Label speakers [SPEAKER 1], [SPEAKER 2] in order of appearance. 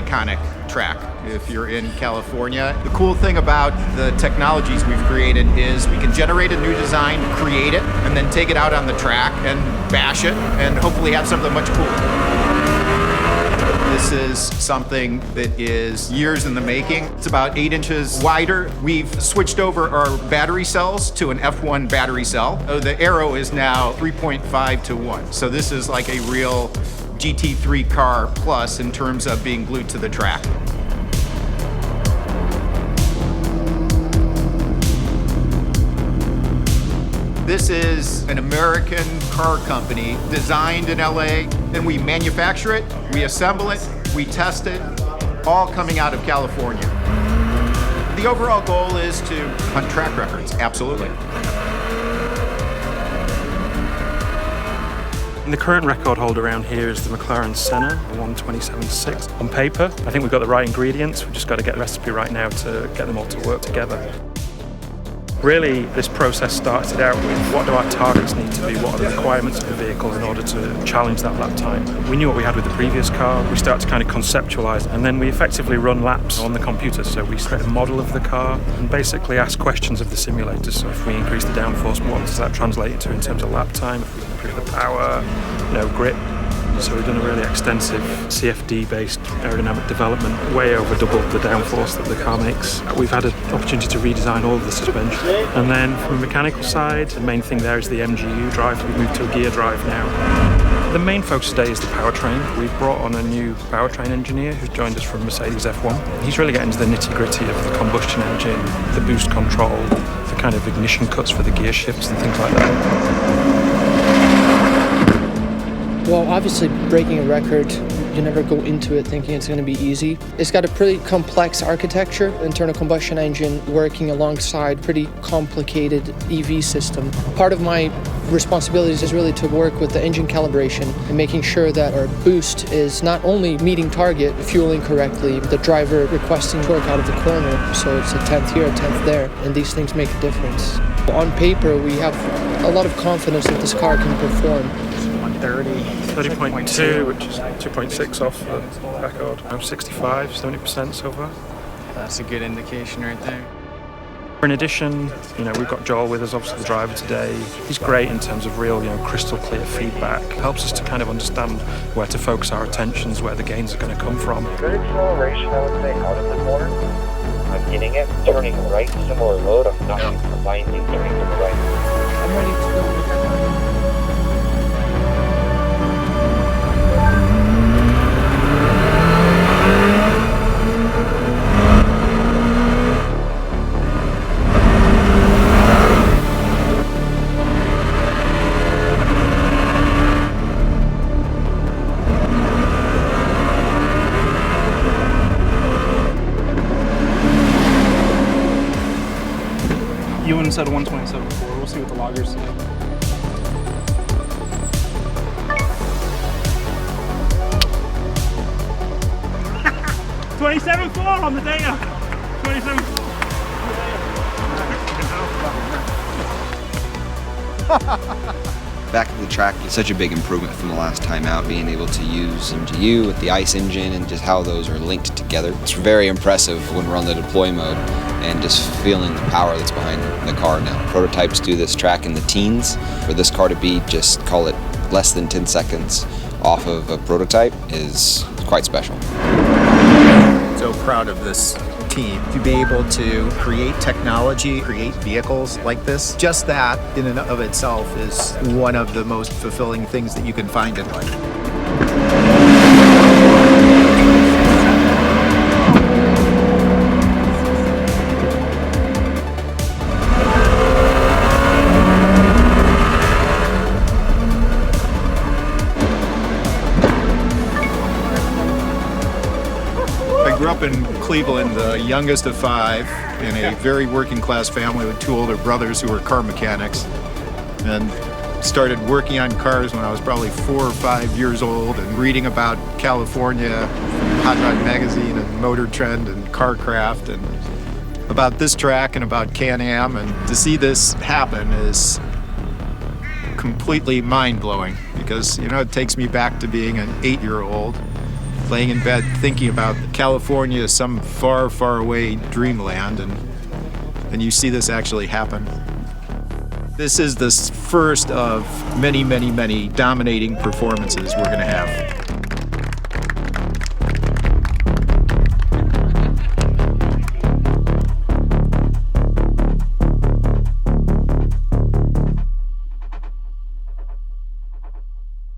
[SPEAKER 1] iconic track if you're in California. The cool thing about the technologies we've created is we can generate a new design, create it, and then take it out on the track and bash it and hopefully have something much cooler. This is something that is years in the making. It's about 8 inches wider. We've switched over our battery cells to an F1 battery cell. The aero is now 3.5 to 1. So this is like a real GT3 car plus in terms of being glued to the track. This is an American car company designed in LA, and we manufacture it, we assemble it, we test it, all coming out of California. The overall goal is to hunt track records, absolutely.
[SPEAKER 2] The current record holder around here is the MCLAREN SENNA, 1:27.6. On paper, I think we've got the right ingredients, we've just got to get the recipe right now to get them all to work together. Really, this process started out with what do our targets need to be, what are the requirements of the vehicle in order to challenge that lap time. We knew what we had with the previous car, we started to kind of conceptualize, and then we effectively run laps on the computer. So we create a model of the car and basically ask questions of the simulator. So if we increase the downforce, what does that translate into in terms of lap time? If we improve the power, grip. So we've done a really extensive CFD-based aerodynamic development, way over double the downforce that the car makes. We've had an opportunity to redesign all of the suspension. And then from a mechanical side, the main thing there is the MGU drive. We've moved to a gear drive now. The main focus today is the powertrain. We've brought on a new powertrain engineer who's joined us from Mercedes F1. He's really getting into the nitty-gritty of the combustion engine, the boost control, the kind of ignition cuts for the gear shifts and things like that.
[SPEAKER 3] Well, obviously breaking a record, you never go into it thinking it's going to be easy. It's got a pretty complex architecture, internal combustion engine working alongside pretty complicated EV system. Part of my responsibilities is really to work with the engine calibration and making sure that our boost is not only meeting target, fueling correctly, the driver requesting torque out of the corner, so it's a 10th here, a 10th there, and these things make a difference. On paper, we have a lot of confidence that this car can perform.
[SPEAKER 2] 30.2, which is 2.6 off the record. 65, 70% so far.
[SPEAKER 4] That's a good indication right there.
[SPEAKER 2] In addition, we've got Joel with us, obviously the driver today. He's great in terms of real, crystal clear feedback. Helps us to kind of understand where to focus our attentions, where the gains are going to come from.
[SPEAKER 5] Good acceleration, I would say, out of the corner. I'm getting it, turning right, similar load. I'm not binding, turning to the right.
[SPEAKER 3] I'm ready to go.
[SPEAKER 6] Ewan said 127 before. We'll see what the loggers say. $27.4 on the data. 27.
[SPEAKER 7] Back at the track, it's such a big improvement from the last time out, being able to use MGU with the ICE engine and just how those are linked together. It's very impressive when we're on the deploy mode and just feeling the power that's behind the car now. Prototypes do this track in the teens. For this car to be just, call it, less than 10 seconds off of a prototype is quite special.
[SPEAKER 1] So proud of this team to be able to create technology, create vehicles like this. Just that in and of itself is one of the most fulfilling things that you can find in life. I grew up in Cleveland, the youngest of 5, in a very working class family with 2 older brothers who were car mechanics, and started working on cars when I was probably 4 or 5 years old and reading about California, Hot Rod Magazine and Motor Trend and Carcraft and about this track and about Can-Am, and to see this happen is completely mind-blowing because, it takes me back to being an 8-year-old laying in bed thinking about California as some far, far away dreamland, and you see this actually happen. This is the first of many, many, many dominating performances we're going to have.